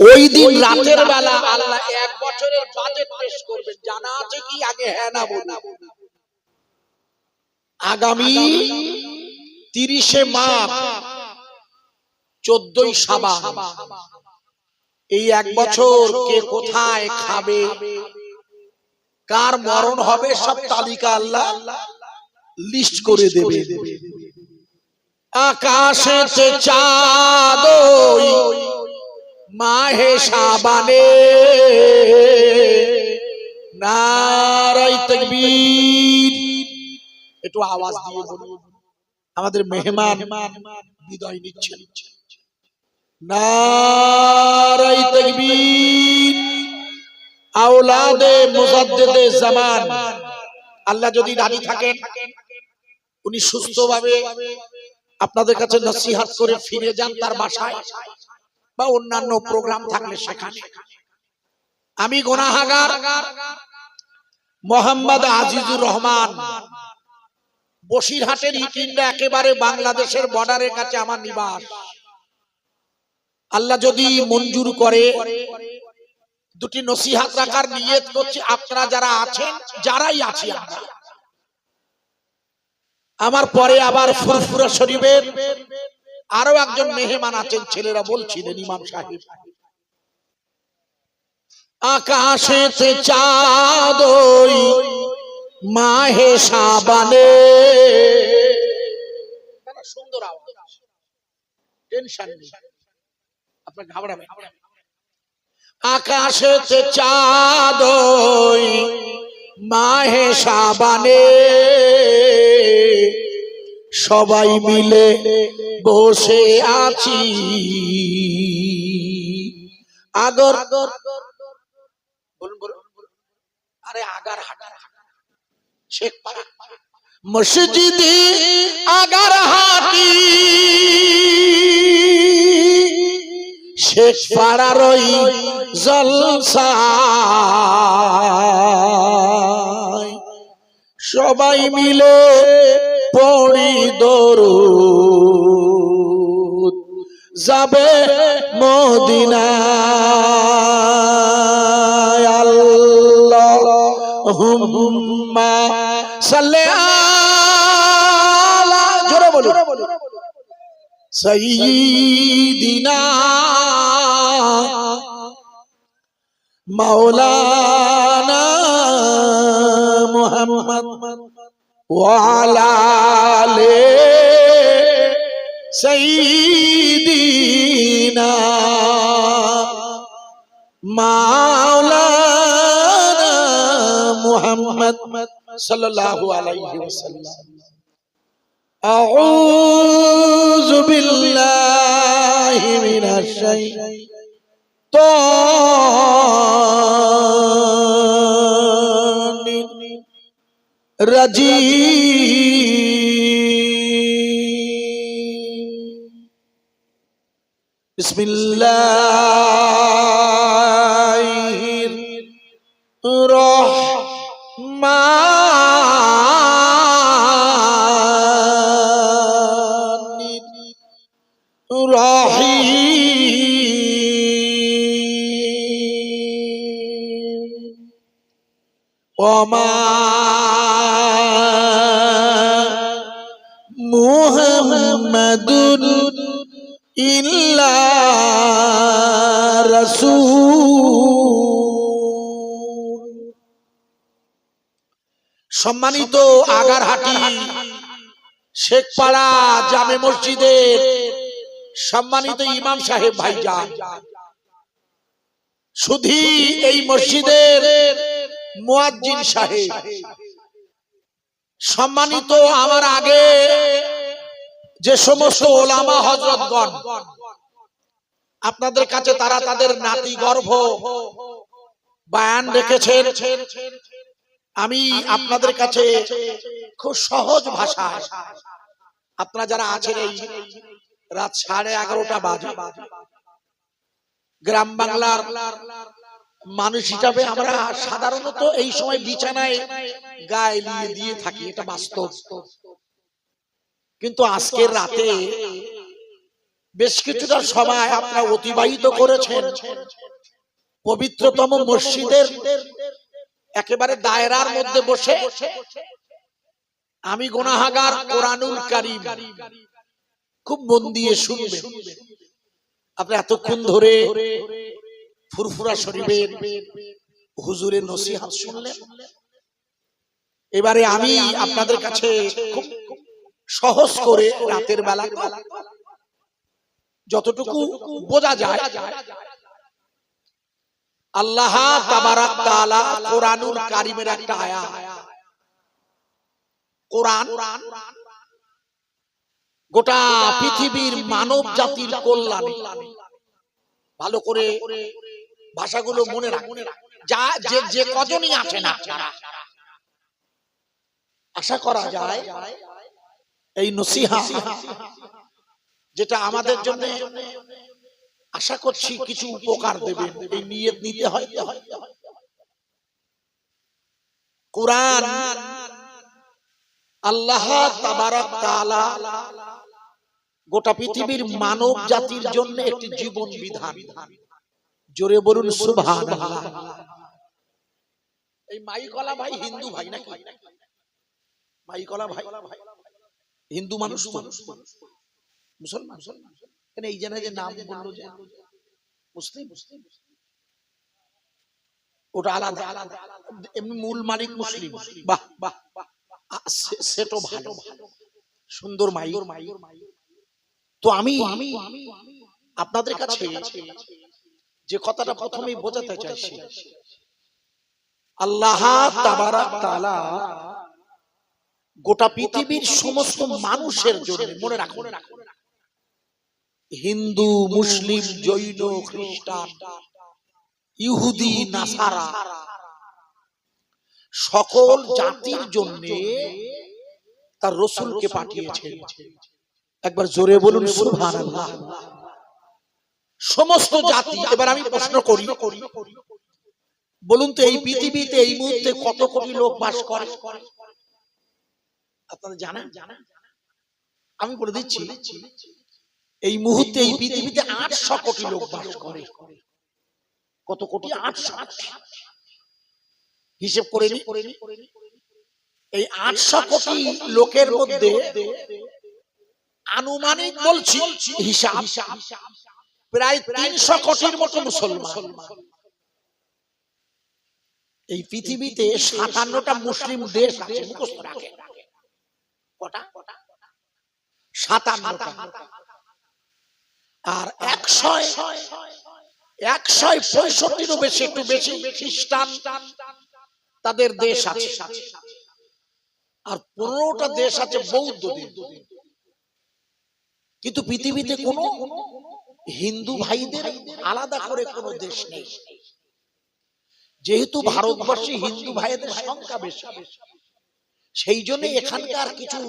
ওই দিন রাতের বেলা আল্লাহ 1 বছরের বাজেট পেশ করবেন। জানা আছে কি? আগে হ্যাঁ না বলুন। আগামী 30শে মাঘ 14ই শাবান এই 1 বছর কে কোথায় খাবে, কার মরণ হবে, সব তালিকা আল্লাহ লিস্ট করে দেবে। আকাশেতে চাঁদ মাহে শাবানে নারায়ে তাকবীর। একটু আওয়াজ দিয়ে বলুন, আমাদের মেহমান বিদায় নিচ্ছেন। নারায়ে তাকবীর। আওলাদে মুজাদ্দিদে জামান, আল্লাহ যদি রাজি থাকেন উনি সুস্থভাবে আপনাদের কাছে নসিহত করে ফিরে যান তার বাসায় বা অন্যান্য প্রোগ্রাম থাকলে সেখানে। আমি গুনাহগার মোহাম্মদ আজিজুর রহমান, বসিরহাটের ইটিন্ডা, একেবারে বাংলাদেশের বর্ডারের কাছে আমার নিবাস। আল্লাহ যদি মঞ্জুর করে দুটি নসিহত রাখার নিয়ত করছি। আপনারা যারা আছেন, যারাই আছি আমরা, আমার পরে আবার ফুরফুরা শরীফের আরো একজন মেহমান আছেন, ছেলেরা বলছিলেন ইমাম সাহেব। আকাশেতে চাঁদ মাহে শাবানে, সুন্দর আওয়াজ, টেনশন নেই, আপনার ঘাবড়াবেন। আকাশেতে চাঁদ মাহে শাবানে সবাই মিলে বসে আছি। আগর আরে আগার হাটা শেখ পাড়া মসজিদে আগার হাটি শেখ পাড়ার ওই জলসা সবাই মিলে পড়ি দরুদ যাবে মদিনায়। আল্লাহুম্মা সাল্লি আলা, জোরে বলুন, সাইয়্যিদিনা মাওলানা মুহাম্মদ ওয়া আলা আলি সাইয়্যিদিনা মাওলানা মুহাম্মদ সাল্লাল্লাহু আলাইহি ওয়াসাল্লাম। আউযু বিল্লাহি মিনাশ শাইতানির রাজিম। বিসমিল্লাহির রহমানির রহিম। ওমা মুহাম্মাদুন ইল্লা রাসূল। সম্মানিত আগারহাটি শেখপাড়া জামে মসজিদের সম্মানিত ইমাম সাহেব ভাইজান, শুধু এই মসজিদের মুয়াজ্জিন সাহেব, সম্মানিত আমার আগে যে সমস্ত ওলামা হযরতগণ আপনাদের কাছে তারা তাদের নাতি গর্ভ বয়ান রেখেছেন, আমি আপনাদের কাছে খুব সহজ ভাষায়, আপনারা যারা আছেন এই রাত 11:30 বাজে, গ্রাম বাংলার মানুষ হিসাবে আমরা সাধারণত এই সময় বিছানায় গায়ে দিয়ে থাকি, এটা বাস্তব। কিন্তু আজকের রাতে বেশ কিছুটা সময় আপনারা অতিবাহিত করেছেন পবিত্রতম মসজিদের একেবারে দায়রার মধ্যে বসে। আমি গুনাহগার, কোরআনুল কারীম খুব মন দিয়ে শুনবেন। আপনি এতক্ষণ ধরে ফুরফুরা শরীফের হুজুরের নসিহত শুনলেন। এবারে আমি আপনাদের কাছে খুব সহজ করে রাতের বেলা যতটুকু বোঝা যায়, আল্লাহ তাবারাক তাআলা কোরআনুল কারীমের একটা আয়াত, কোরআন গোটা পৃথিবীর মানব জাতির কল্যাণে, ভালো করে ভাষাগুলো মনে রাখুন, যা যে কজনই আছেন আপনারা, আশা করা যায় এই নসিহত যেটা আমাদের জন্য আশা করছি কিছু উপকার দেবেন, এই নিয়ত নিতে হয়। কোরআন আল্লাহ তাবারাক তাআলা গোটা পৃথিবীর মানব জাতির জন্য একটি জীবন বিধান। জোরে বলুন সুবহানাল্লাহ। এই মাইকলা ভাই হিন্দু ভাই নাকি? মাইকলা ভাই হিন্দু মানুষ, মুসলমান? কেন এই জায়গায় যে নাম বললো যে মুসলিম, ওটা আলাদা, এমনি মূল মালিক মুসলিম। বাহ বাহ, সেটা ভালো, সুন্দর মাই। তো আমি আপনাদের কাছে যে কথাটা প্রথমেই বোঝাতে চাইছি, আল্লাহ তাবারাক তাআলা গোটা পৃথিবীর সমস্ত মানুষের জন্য, মনে রাখুন, হিন্দু, মুসলিম, জৈন, খ্রিস্টান, ইহুদি, নাসারা, সকল জাতির জন্য তার রাসূলকে পাঠিয়েছেন। একবার জোরে বলুন সুবহানাল্লাহ। সমস্ত জাতি। এবার আমি প্রশ্ন করি, বলুন তো এই পৃথিবীতে এই মুহূর্তে কত কোটি লোক বাস করে? আপনারা জানেন? আমি বলে দিচ্ছি, এই মুহূর্তে এই পৃথিবীতে 800 কোটি লোক বাস করে। কত কোটি? 800। হিসেব করে নি। এই 800 কোটি লোকের মধ্যে আনুমানিক বলছি হিসাব, প্রায় 300 কোটির মতো মুসলমান। এই পৃথিবীতে 57টা মুসলিম দেশ আছে, মুখস্থ রাখেন। কটা? 57টা। আর 165টিরও বেশি, একটু বেশি খ্রিস্টান তাদের দেশ আছে। আর 15টা দেশ আছে বৌদ্ধ দেশ। কিন্তু পৃথিবীতে কোনো হিন্দু ভাইদের আলাদা করে কোনো দেশ নেই। যেহেতু ভারতবর্ষে হিন্দু ভাইদের সংখ্যা বেশি, সেই জন্য এখানকার কিছু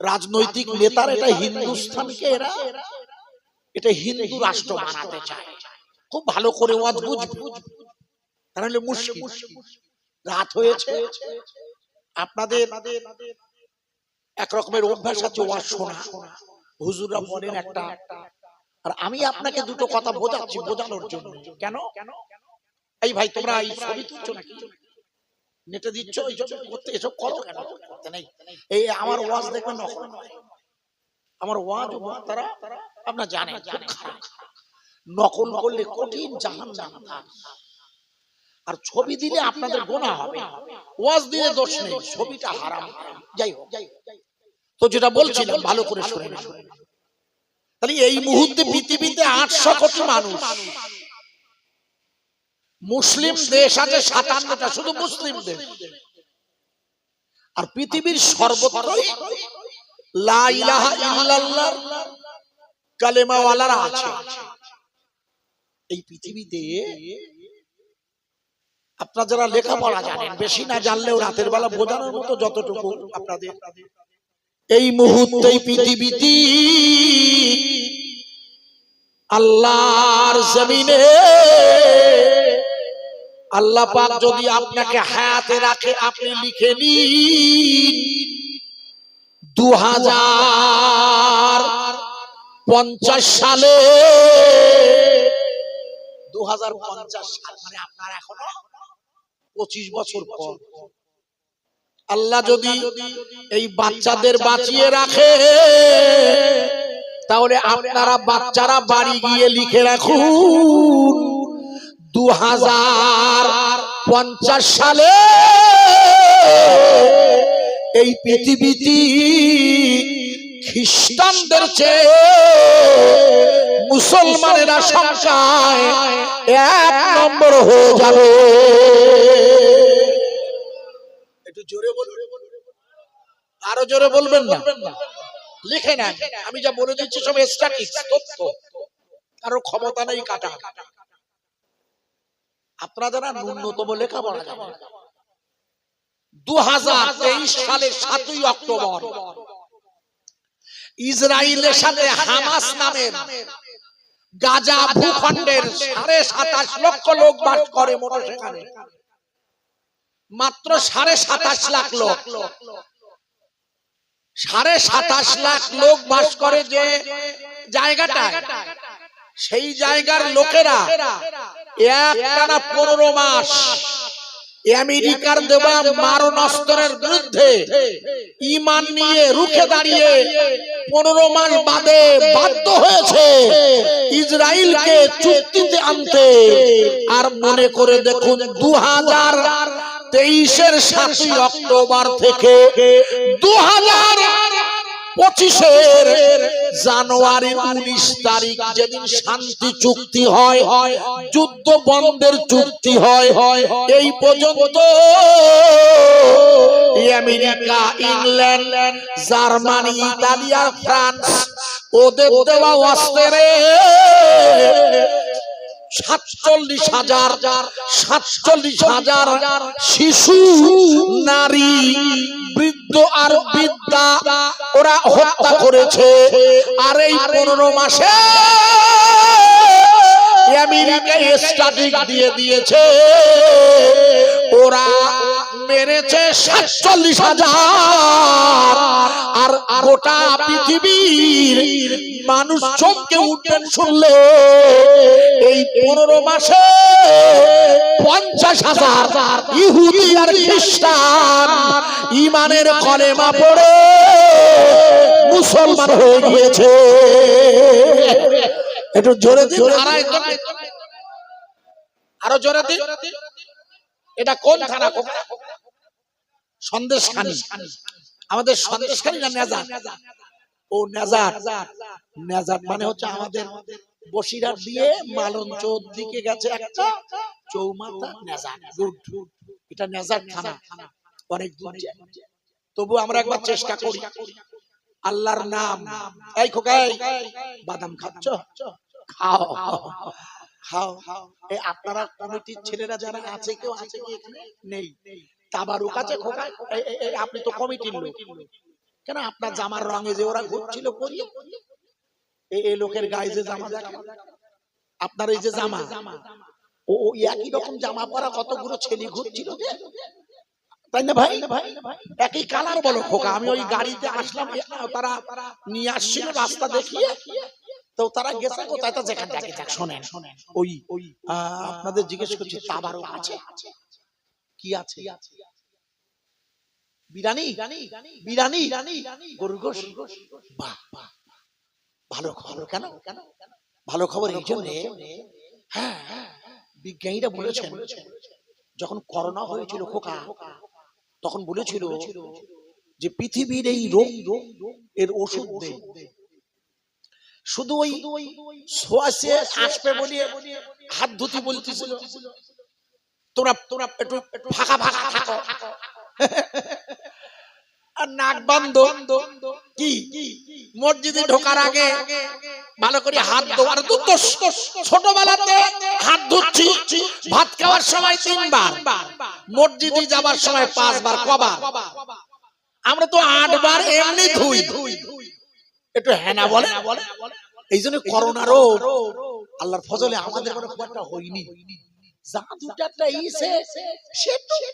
রাজনৈতিক নেতারা এটা হিন্দুস্তানকে এটা হিন্দু রাষ্ট্র বানাতে চায়। খুব ভালো করে ওয়াজ বুঝবে, তাহলে মুশকিল। রাত হয়েছে, আপনাদের এক রকমের অভ্যাস আছে ওয়াজ শোনা, হুজুররা বলেন একটা, আর আমি আপনাকে দুটো কথা বোঝাচ্ছি বোঝানোর জন্য। কেন? এই ভাই তোমরা এই ছবি তুলছো নাকি, নেটে দিচ্ছ, এইসব করতে, এসব করো কেন? করতে নেই। এই আমার ওয়াজ দেখবেন, আমার ওয়াজ তারা আপনারা জানেন খুব খারাপ, নকল করলে কঠিন জাহান্নাম। আর ছবি দিলে আপনাদের গোনা হবে, ওয়াজ দিলে দোষ নেই, ছবিটা হারাম। যাই হোক, তো যেটা বলছিলাম ভালো করে শুনে নিন। তাহলে এই মুহূর্তে পৃথিবীতে 800 কোটি মানুষ, মুসলিম দেশ আছে 57টা, শুধু মুসলিম দেশ। আর পৃথিবীর সর্বত্রই লা ইলাহা ইল্লাল্লাহর কালেমাওয়ালারা আছে। এই পৃথিবীতে আপনারা যারা লেখাপড়া জানেন, বেশি না জানলেও রাতের বেলা বোঝানোর মতো যতটুকু আপনাদের, এই মুহূর্তে পৃথিবীতে আল্লাহর জমিনে আল্লাহ পাক যদি আপনাকে হায়াতে রাখে, আপনি লিখে নিন 2000 50 সালে 2050 সাল মানে আপনার এখনো 25 বছর পর আল্লাহ যদি এই বাচ্চাদের বাঁচিয়ে রাখে তাহলে আপনারা বাচ্চারা বাড়ি গিয়ে লিখে রাখুন 2050 সালে এই পৃথিবীতে খ্রিস্টানদের চেয়ে মুসলমানেরা সংখ্যায় 1 নম্বর হয়ে যাবে। একটু জোরে বলুন, আরো জোরে বলবেন না? লিখে নেন, আমি যা বলে দিচ্ছি সব স্ট্যাটিস্টিক্স, তথ্য, কারো ক্ষমতা নেই কাটা। আপনারা যারা ন্যূনতম লেখাপড়া জানেন, 2023 সালের 7ই অক্টোবর ইসরায়েলের সাথে হামাস নামের গাজা ভূখণ্ডের 27.5 লক্ষ লোক বাস করে মোট সেখানে, মাত্র 27.5 লাখ লোক, 27.5 লাখ লোক বাস করে যে জায়গাটা, সেই জায়গার লোকেরা একটানা 15 মাস আমেরিকার দেওয়া মারণাস্ত্রের বিরুদ্ধে ঈমান নিয়ে রুখে দাঁড়িয়ে 15 মাস বাদে বাধ্য হয়েছে ইসরায়েলকে চুক্তিতে আনতে। আর মনে করে দেখুন 2023-এর 7ই অক্টোবর থেকে 2025-এর জানুয়ারি 19 তারিখ যেদিন শান্তি চুক্তি হয়, যুদ্ধ বন্ধের চুক্তি হয়, এই পর্যন্ত আমেরিকা, ইংল্যান্ড, জার্মানি, ইতালি আর ফ্রান্স ওদের দেওয়া অস্ত্রে 47,000 শিশু, নারী, বৃদ্ধ আর বৃদ্ধা ওরা হত্যা করেছে। আর এই 15 মাসে আমেরিকা স্ট্যাটিক দিয়ে দিয়েছে ওরা মেরেছে 47,000। আর গোটা পৃথিবীর মানুষ চমকে উঠবেন শুনলে এই 15 মাসে 50,000 ইহুদি আর খ্রিস্টান ঈমানের কলেমা পড়ে মুসলমান হয়ে গিয়েছে। একটু জোরে দিন, আরো জোরে দিন। এটা কোন থানা? সন্দেশখালী। আমাদের সন্দেশখালী না নেজার? ও নেজার। নেজার মানে হচ্ছে আমাদের বসিরহাট দিয়ে মালঞ্চ দিকে গেছে একটা চৌমাথা, নেজার। এটা নেজার থানা, অনেক দূর। তবু আমরা একবার চেষ্টা করি আল্লাহর নাম। এই খোকাই, বাদাম খাচ্ছ? খাও খাও। এই আপনারা কমিটির ছেলেরা যারা আছে, কেউ আছে কি এখানে? নেই। তাবারুক আছে খোকা? আপনি তো কমিটির লোক, কেন আপনার জামার রঙে যে ওরা ঘুরছিল পরিয়ে, এই লোকের গায়ে যে জামা দেখেন, আপনার এই যে জামা, ও একই রকম জামা পরা কতগুলো ছেলে ঘুরছিল, তাই না ভাই? একই কালার বলো খোকা। আমি ওই গাড়িতে আসলাম, তারা নিয়ে আসছিল রাস্তা দেখিয়ে, তো তারা গেছে কোথায়? তা যেখানে দেখে যাক। শোনেন, ওই আপনাদের জিজ্ঞেস করছি, তাবারুক আছে? কি আছে? বিরানি, বিরানি, গরুর গোশত। বাহ, ভালো খবর। কেন ভালো খবর? এই জন্য, হ্যাঁ, বিজ্ঞানীরা বলেছেন যখন করোনা হয়েছিল খোকা, তখন বলেছিল যে পৃথিবীর এই রোগ এর ওষুধ নেই, শুধু ওই শ্বাসে আসবে বলে হাত ধুতি বলতেছিল, তোরা একটু ফাঁকা ফাঁকা থাকো আর নাক বন্ধ। কি মসজিদে ঢোকার আগে ভালো করে হাত ধোয়ার, ছোটবেলাতে হাত ধুচ্ছি, ভাত খাওয়ার সময় 3 বার, মসজিদে যাবার সময় 5 বার। কবার? আমরা তো 8 বার এমনি ধুই। একটু হ্যাঁ বলে। এই জন্য করোনা রোগ আল্লাহর ফজলে আমাদের খুব একটা হয়নি। যা দুটা ইসে সে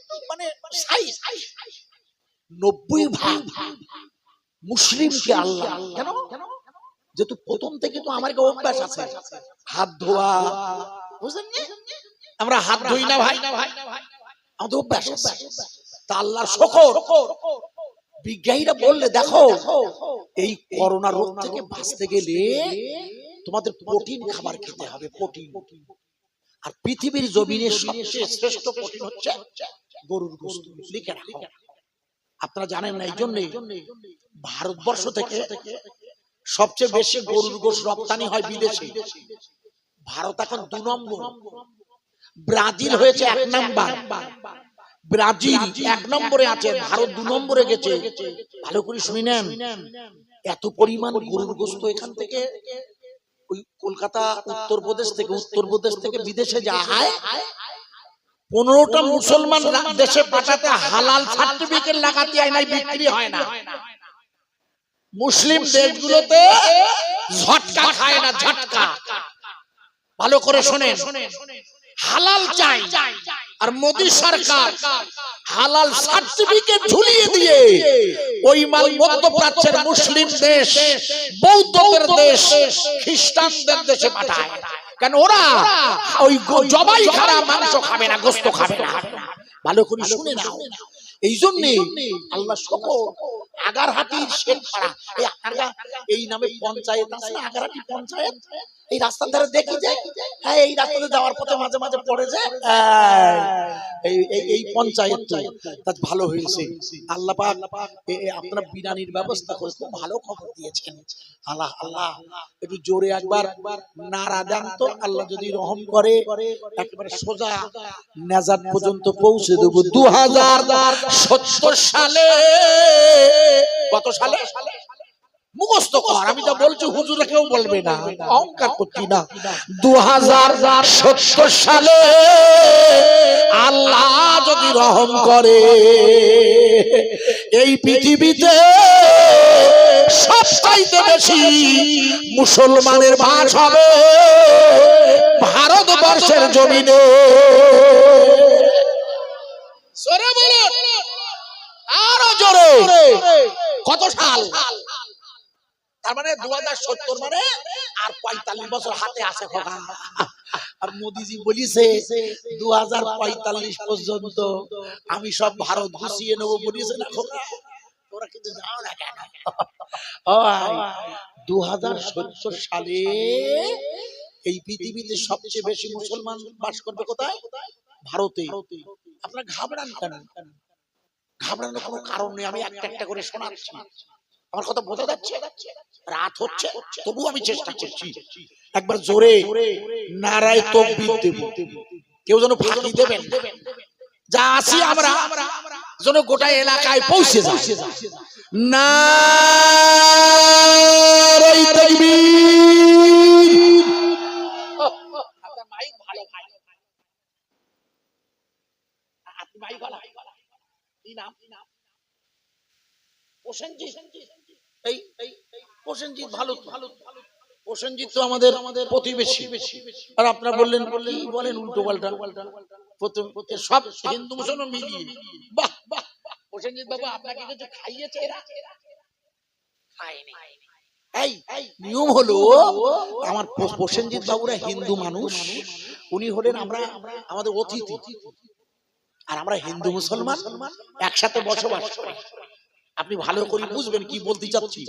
তো মানে 90% মুসলিমকে আল্লাহ, কেন যেহেতু প্রথম থেকে তো আমার অভ্যাস আছে হাত ধোয়া, বুঝলেন? আমরা হাত ধুই না ভাই, আমাদের অভ্যাস আছে। তা আল্লাহর শুকর, বিজ্ঞানীরা বললে দেখো এই করোনা রোগ থেকে বাঁচতে গেলে তোমাদের প্রোটিন খাবার খেতে হবে, প্রোটিন। আর পৃথিবীর জমিনের সবচেয়ে শ্রেষ্ঠ প্রোটিন হচ্ছে গরুর গোশত, লিখে রাখো। আপনারা জানেন না, এই জন্য ভারতবর্ষ থেকে সবচেয়ে বেশি গরুর গোশত রপ্তানি হয় বিদেশে। ভারত এখন 2 নম্বর, ব্রাজিল হয়েছে 1 নম্বর। ব্রাজিল 1 নম্বরে আছে, ভারত 2 নম্বরে গেছে। ভালো করে শুনে নেন, এত পরিমাণ গরুর গোশত এখান থেকে ওই কলকাতা উত্তরপ্রদেশ থেকে বিদেশে যায়। 15টা মুসলমান দেশে পাঠাতে হালাল সার্টিফিকেট লাগাতে হয় না, বিক্রি হয় না। মুসলিম দেশগুলোতে ঝটকা খায় না, ঝটকা। ভালো করে শুনেন, হালাল চাই। আর মোদী সরকার হালাল সার্টিফিকেট ঝুলিয়ে দিয়ে ওই মাল মধ্যপ্রাচ্যের মুসলিম দেশ, বৌদ্ধদের দেশ, খ্রিস্টানদের দেশে পাঠায়। কেন? ওরা ওই জবাই খারা মাংস খাবে না, গোশত খাবে না। ভালো করে শুনে নাও। এই জন্য আল্লাহ শুকর, আগারহাটির শেখপাড়া, এই আপনারা এই নামে পঞ্চায়েত আছে না, আগারহাটি পঞ্চায়েত, এই রাস্তার ধারে দেখি যে, হ্যাঁ এই রাস্তাতে যাওয়ার পথে মাঝে মাঝে পড়ে যে এই পঞ্চায়েত তো ভালো হয়েছে। আল্লাহ পাক আপনারা বিরানির ব্যবস্থা করে খুব ভালো খবর দিয়েছেন। আল্লাহ আল্লাহ একটু জোরে একবার নারা দেন তো, আল্লাহ যদি রহম করে একেবারে সোজা নাজাত পর্যন্ত পৌঁছে দেব। 2070 সালে, কত সালে মুখস্থ কর, আমি যা বলছি হুজুরে কেউ বলবে না, অহংকার করছি না। 2070 সালে আল্লাহ যদি রহম করে এই পৃথিবীতে সবচাইতে বেশি মুসলমানের বাস হবে ভারতবর্ষের জমিনে। জোরে বলুন, আরো জোরে। কত সাল? তার মানে 2070 মানে আর 45 বছর হাতে আছে খোকা। আর মোদিজি বলিছে 2045 পর্যন্ত আমি সব ভারত গুছিয়ে নেবো বলিছে না খোকা। তোরা কিন্তু জানো না কেন? 2070 সালে এই পৃথিবীতে সবচেয়ে বেশি মুসলমান বাস করবে কোথায়? ভারতে। আপনারা ঘাবড়ান কেন? ঘাবড়ানোর কোনো কারণ নেই, আমি একটা একটা করে শোনাচ্ছি। আমার কথা বোঝা যাচ্ছে? রাত হচ্ছে তবু আমি চেষ্টা করছি। একবার জোরে নারায়ে তাকবীর দেব, কেউ যেন ফাঁকি দেবেন। যা আসি আমরা যেন গোটা এলাকায় পৌঁছে যায়। নারায়ে তাকবীর। আপনার মাইক ভালো ভাই, আপনি মাইক ভালো। কি নাম? প্রসেনজিৎ। এই প্রসেনজিৎ ভালো, প্রসেনজিৎ তো আমাদের প্রতিবেশী। আর আপনারা বললেন বলেন উল্টো পাল্টা, সব হিন্দু মুসলমান মিলিয়ে। বাহ বাহ, প্রসেনজিৎ বাবু আপনাকে কিছু খাইয়েছে? খায়নি। এই নিয়ম হলো, আমার প্রসেনজিৎ বাবুরা হিন্দু মানুষ, উনি হলেন আমাদের অতিথি। আর আমরা হিন্দু মুসলমান একসাথে বসবাস করি। আপনি ভালো করে বুঝবেন কি বলতে চাচ্ছি।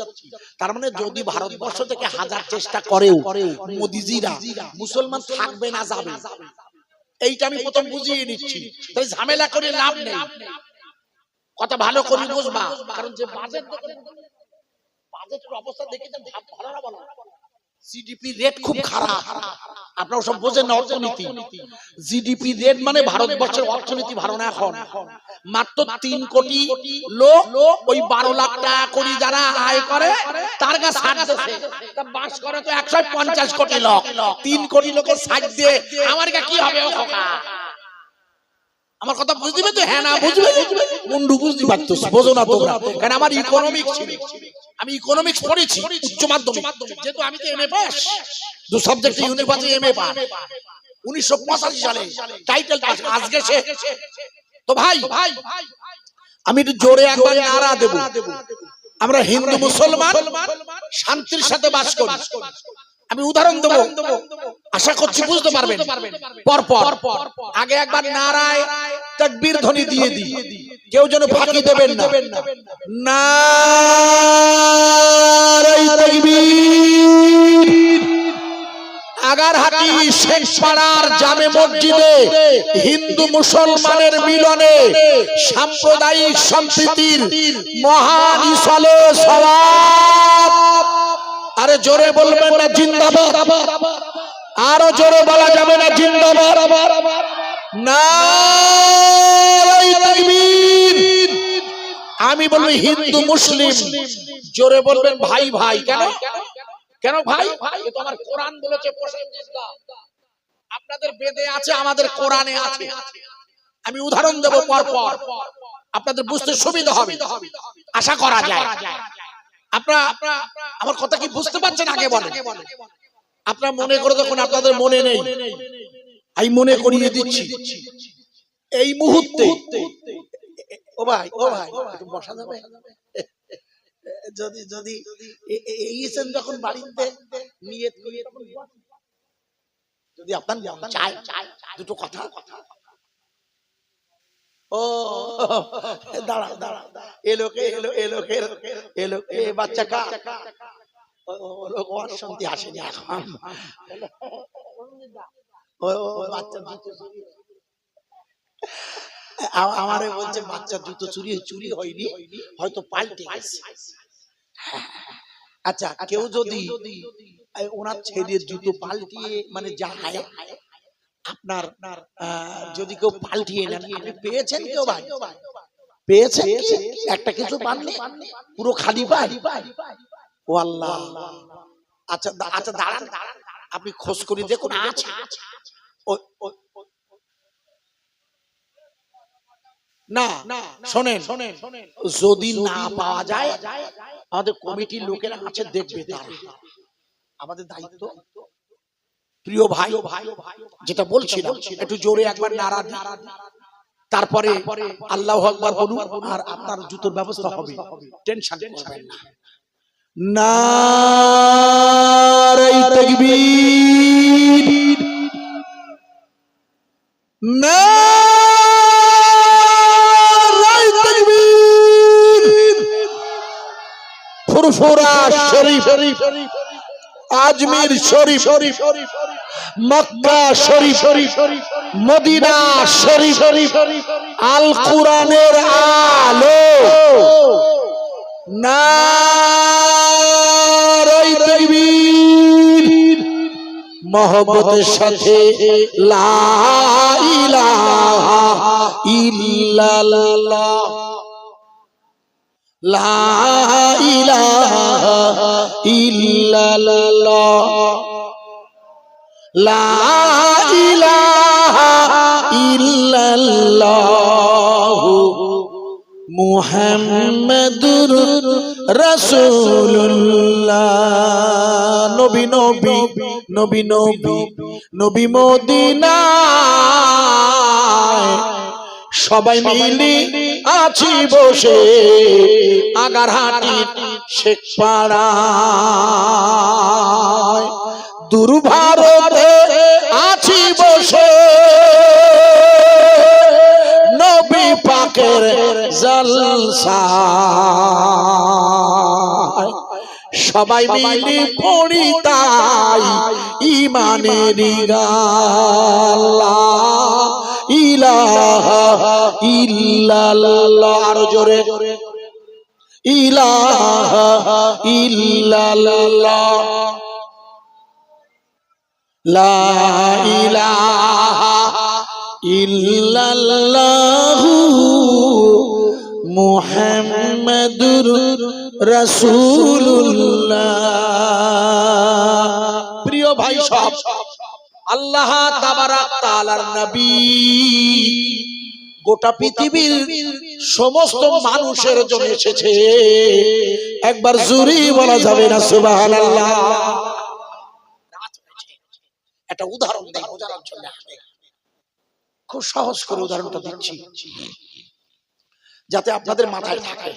তার মানে যদি ভারতবর্ষ থেকে হাজার চেষ্টা করেও মোদিজিরা মুসলমান থাকবে না, যাবে, এইটা আমি প্রথম বুঝিয়ে নিচ্ছি। তাই ঝামেলা করে লাভ নেই, কথা ভালো করে বুঝবা। কারণ যে বাজেটের অবস্থা দেখেছেন, ভালো না বলো? জিডিপি রেট খুব খারাপ, আপনারা সব বোঝেন না অর্থনীতি। জিডিপি রেট মানে ভারতবর্ষের অর্থনীতি ভালো না। এখন মাত্র 3 কোটি লোক ওই 12 লাখ টাকা করে যারা আয় করে তার কাছে ছাড় দিয়েছে। তা বাস করে তো 150 কোটি লোক, 3 কোটি লোকের ছাড় দিয়ে আমার কি হবে? ও খোকা, আমার কথা বুঝবে তো? হ্যাঁ না বুঝবে? মুন্ডু বুঝতে পারতো, বোঝো না তোমরা। কারণ আমার ইকোনমিক্স ছিল, আমি ইকোনমিক্স পড়েছি উচ্চ মাধ্যমিক, যেহেতু আমি তো এমএ পাস, 2 সাবজেক্টে ইউনিভার্সিটি এমএ পাস। 1985 সালে টাইটেল পাস, আজকে সে তো ভাই আমি একটু জোরে একবার নারা দেব। আমরা হিন্দু মুসলমান শান্তির সাথে বাস করি। আমি উদাহরণ দেবো, আশা করছি বুঝতে পারবেন। পরপর আগে একবার নারায়ে তাকবীর ধ্বনি দিয়ে দিই, কেউ যেন ফাঁকি দেবেন না। নারায়ে তাকবীর। আগারহাটি শেখপাড়ার জামে মসজিদে হিন্দু মুসলমানের মিলনে সাম্প্রদায়িক সম্প্রীতির মহান ইসালে সওয়াব। আরে জোরে বলবেন না জিন্দাবাদ? আরো জোরে বলা যাবে না জিন্দাবাদ? নারায়ে তাকবীর। আমি বলবো হিন্দু মুসলিম, জোরে বলবেন ভাই ভাই। কেন কেন ভাই? এ তো আমার কোরআন বলেছে প্রশংসা। আপনাদের বেদে আছে, আমাদের কোরআনে আছে। আমি উদাহরণ দেব পরপর, আপনাদের বুঝতে সুবিধা হবে আশা করা যায়। আপনারা আমার কথা কি বুঝতে পারছেন? আগে বলেন। আপনারা মনে করে যখন আপনাদের মনে নেই, আমি মনে করিয়ে দিচ্ছি। এই মুহূর্তে ও ভাই একটু বসা যাবে? যদি যদি এইছেন যখন বাড়িতে নিয়ত করে, যদি আপনার চাই দুটো কথা। ও দাঁড়া দাঁড়া, এলোকে এলো এলোকে এলো এ বাচ্চা কা শান্তি আসেনি এখন। ও বাচ্চা আমারে বলছে বাচ্চা জুতো চুরি হয়নি, হয়তো পাল্টে গেছে। আচ্ছা, কেউ যদি ওনার ছেলের জুতো পাল্টিয়ে মানে যায়, আপনার যদি কেউ পাল্টিয়ে নেন, আপনি পেয়েছেন? কেউ ভাই পেয়েছেন? একটা কিছু পাননি, পুরো খালি পায়। ও আল্লাহ। আচ্ছা আচ্ছা দাঁড়ান, আপনি খোঁজ করে দেখুন আছে। না শোনেন, যদি না পাওয়া যায় আমাদের কমিটির লোকেরা আছে, দেখবে। তারা আমাদের দায়িত্ব। প্রিয় ভাই, যেটা বলছিলাম, একটু জোরে একবার নারা দিন, তারপরে আল্লাহু আকবার বলুন, আর আপনার জুতোর ব্যবস্থা হবে। টেনশন করবেন না। নারায়ে তাকবীর। নারায়ে তাকবীর। ফুরফুরা শরীফ, আজমির শরীফ, মক্কা শরীফ, মদিনা শরীফ, আল কুরআনের আলো। নারায়ে তাকবীর। মহব্বতের সাথে লা ইলাহা ইল্লাল্লাহ, লা ইলাহা ইল্লাল্লাহ, লা ইলাহা ইল্লাল্লাহ, মুহাম্মাদুর রাসূলুল্লাহ। নবী নবী নবী নবী নবী মদিনায় সবাই মিলে আছি বসে, আগারহাটির শেখপাড়ায়। দূর ভারতে আছি বসে, নবী পাকের জলসায়। সবাই মিলে পড়ি তাই ঈমানের গান, লা ইলাহা ইল্লাল্লাহ। আরো জোরে, ইলাহা ইল্লাল্লাহ, লা ইলাহা ইল্লাল্লাহ, মুহাম্মাদুর রাসূলুল্লাহ। প্রিয় ভাই সব, আল্লাহ তাবারাক তাআলার নবী গোটা পৃথিবীর সমস্ত মানুষের জন্য এসেছে। একবার জোরে বলা যাবে না সুবহানাল্লাহ? একটা উদাহরণ দেই বোঝানোর জন্য, খুব সহজ করে উদাহরণটা দিচ্ছি যাতে আপনাদের মাথায় থাকে।